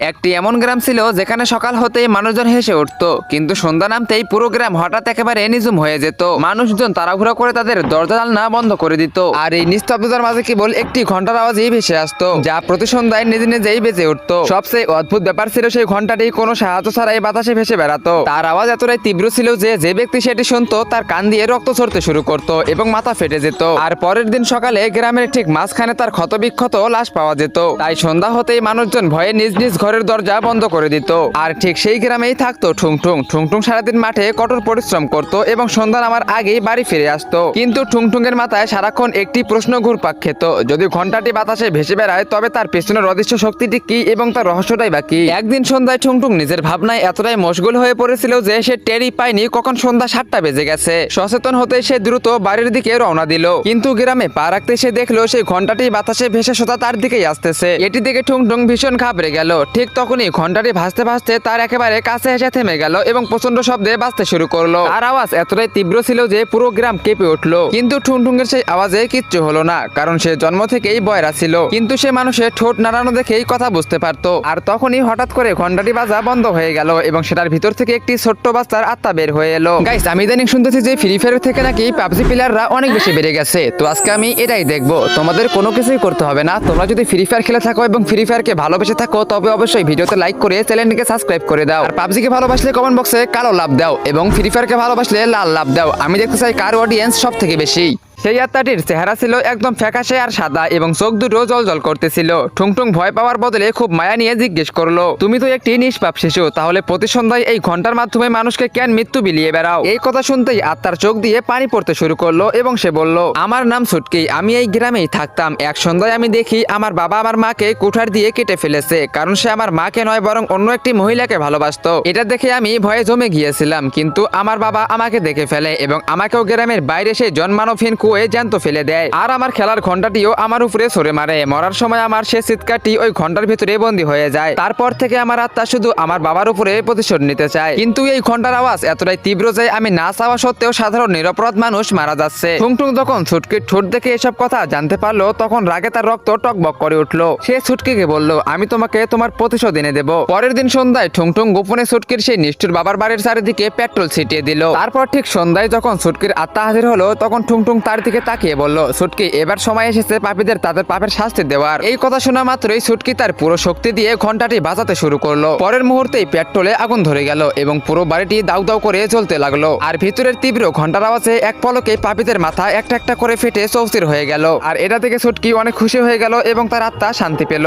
একটি এমন গ্রাম ছিল যেখানে সকাল হতেই মানুষজন হেসে উঠতো, কিন্তু সন্ধ্যা নামতেই পুরো গ্রাম হঠাৎ একেবারে নিঝুম হয়ে যেত। মানুষজন তাড়াহুড়ো করে তাদের দরজা জানলা বন্ধ করে দিত, আর এই নিস্তব্ধতার মাঝে কেবল একটি ঘন্টার আওয়াজই ভেসে আসতো, যা প্রতি সন্ধ্যায় নিজে নিজেই বেজে উঠতো। সবচেয়ে অদ্ভুত ব্যাপার ছিল সেই ঘন্টাটি কোনো সাহায্য ছাড়াই বাতাসে ভেসে বেড়াতো। তার আওয়াজ এতটাই তীব্র ছিল যে ব্যক্তি সেটি শুনতো তার কান দিয়ে রক্ত ঝরতে শুরু করতো এবং মাথা ফেটে যেত। আর পরের দিন সকালে গ্রামের ঠিক মাঝখানে তার ক্ষতবিক্ষত লাশ পাওয়া যেত। তাই সন্ধ্যা হতেই মানুষজন ভয়ে নিজ নিজ ঘরের দরজা বন্ধ করে দিত। আর ঠিক সেই গ্রামেই থাকতো ঠুংঠুং। ঠুংঠুং সারাদিন মাঠে কঠোর পরিশ্রম করত এবং সন্ধ্যা নামার আগেই বাড়ি ফিরে আসতো। কিন্তু ঠুংঠুং এর মাথায় সারাক্ষণ একটি প্রশ্ন ঘুরপাক খেত, যদি ঘন্টাটি বাতাসে ভেসে বেড়ায় তবে তার পেছনের অদৃশ্য শক্তিটি কি এবং তার রহস্যটাই বা কি। একদিন সন্ধ্যায় ঠুংঠুং নিজের ভাবনায় এতটাই মশগুল হয়ে পড়েছিল যে সে টেরই পায়নি কখন সন্ধ্যা 7টা বেজে গেছে। সচেতন হতে সে দ্রুত বাড়ির দিকে রওনা দিল, কিন্তু গ্রামে পা রাখতে সে দেখলো সেই ঘন্টাটি বাতাসে ভেসে সোজা তার দিকেই আসতেছে। এটি দেখে ঠুংঠুং ভীষণ ঘাবড়ে গেল। ঠিক তখনই ঘন্টাটি ভাসতে ভাসতে তার একেবারে কাছে এসে থেমে গেল এবং প্রচন্ড শব্দে বাজতে শুরু করলো। আর আওয়াজ এতটাই তীব্র ছিল যে পুরো গ্রাম কেঁপে উঠলো। কিন্তু ঠুংঠুং এর সেই আওয়াজে কিচ্ছু হলো না, কারণ সে জন্ম থেকেই বয়রা ছিল। কিন্তু সে মানুষের ঠোঁট নাড়ানো দেখেই কথা বুঝতে পারতো। আর তখনই হঠাৎ করে ঘন্টাটি বাজা বন্ধ হয়ে গেল এবং সেটার ভিতর থেকে একটি ছোট্ট বাচ্চার আত্মা বের হয়ে এলো। গাইস, আমি ইদানিং শুনতেছি যে ফ্রি ফায়ার থেকে নাকি পাবজি প্লেয়াররা অনেক বেশি বেড়ে গেছে। তো আজকে আমি এটাই দেখবো। তোমাদের কোনো কিছুই করতে হবে না। তোমরা যদি ফ্রি ফায়ার খেলে থাকো এবং ফ্রি ফায়ারকে ভালোবেসে থাকো তবে অবশ্যই ভিডিওতে লাইক করে চ্যানেলটিকে সাবস্ক্রাইব করে দাও। আর পাবজিকে ভালোবাসলে কমেন্ট বক্সে কালো লাভ দাও এবং ফ্রি ফায়ারকে ভালোবাসলে লাল লাভ দাও। আমি দেখতে চাই কার অডিয়েন্স সব থেকে বেশি। সেই আত্মাটির চেহারা ছিল একদম ফ্যাকাশে আর সাদা এবং চোখ দুটো জলজল করতেছিল। ঠুংঠুং ভয় পাওয়ার বদলে খুব মায়া নিয়ে জিজ্ঞেস করলো, তুমি তো একটি নিষ্পাপ শিশু, তাহলে প্রতি সন্ধ্যায় এই ঘন্টার মাধ্যমে মানুষকে কেন মৃত্যু বিলিয়ে বেড়াও? এই কথা শুনতেই আত্মার চোখ দিয়ে পানি পড়তে শুরু করলো এবং সে বলল, আমার নাম ছুটকি, আমি এই গ্রামেই থাকতাম। এক সন্ধ্যায় আমি দেখি আমার বাবা আমার মাকে কুঠার দিয়ে কেটে ফেলেছে, কারণ সে আমার মাকে নয় বরং অন্য একটি মহিলাকে ভালোবাসতো। এটা দেখে আমি ভয়ে জমে গিয়েছিলাম, কিন্তু আমার বাবা আমাকে দেখে ফেলে এবং আমাকেও গ্রামের বাইরে সেই জন্মানবহীন কুয়ে জ্যান্ত ফেলে দেয়। আর আমার খেলার ঘন্টাটিও আমার উপরে ছড়ে মারে। মরার সময় আমার সে চিৎকারটি ওই ঘন্টার ভিতরে বন্দী হয়ে যায়। তারপর থেকে আমার আত্মা শুধু আমার বাবার উপরে প্রতিশোধ নিতে চায়। কিন্তু এই ঘন্টার আওয়াজ এতটাই তীব্র যে আমি না চাওয়া সত্ত্বেও সাধারণ নিরপরাধ মানুষ মারা যাচ্ছে। ঠুংঠুং যখন ছুটকির ঠোঁট দেখে এসব কথা জানতে পারলো তখন রাগে তার রক্ত টকবক করে উঠলো। সে ছুটকিকে বলল, আমি তোমাকে তোমার প্রতিশোধ এনে দেবো। পরের দিন সন্ধ্যায় ঠুংঠুং গোপনে ছুটকির সেই নিষ্ঠুর বাবার বাড়ির চারিদিকে পেট্রোল ছিটিয়ে দিল। তারপর ঠিক সন্ধ্যায় যখন ছুটকির আত্মা হাজির হলো তখন ঠুংঠুং তার দিকে তাকিয়ে বলল, ছুটকি, এবার সময় এসেছে পাপীদের তাদের পাপের শাস্তি দেওয়ার। এই কথা শোনা মাত্রই ছুটকি তার পুরো শক্তি দিয়ে ঘন্টাটি বাজাতে শুরু করলো। পরের মুহূর্তেই পেট্রোলে আগুন ধরে গেল এবং পুরো বাড়িটি দাউ দাউ করে জ্বলতে লাগলো। আর ভিতরের তীব্র ঘন্টার আওয়াজে এক পলকে পাপীদের মাথা একটা একটা করে ফেটে চৌচির হয়ে গেল। আর এটা থেকে ছুটকি অনেক খুশি হয়ে গেল এবং তার আত্মা শান্তি পেল।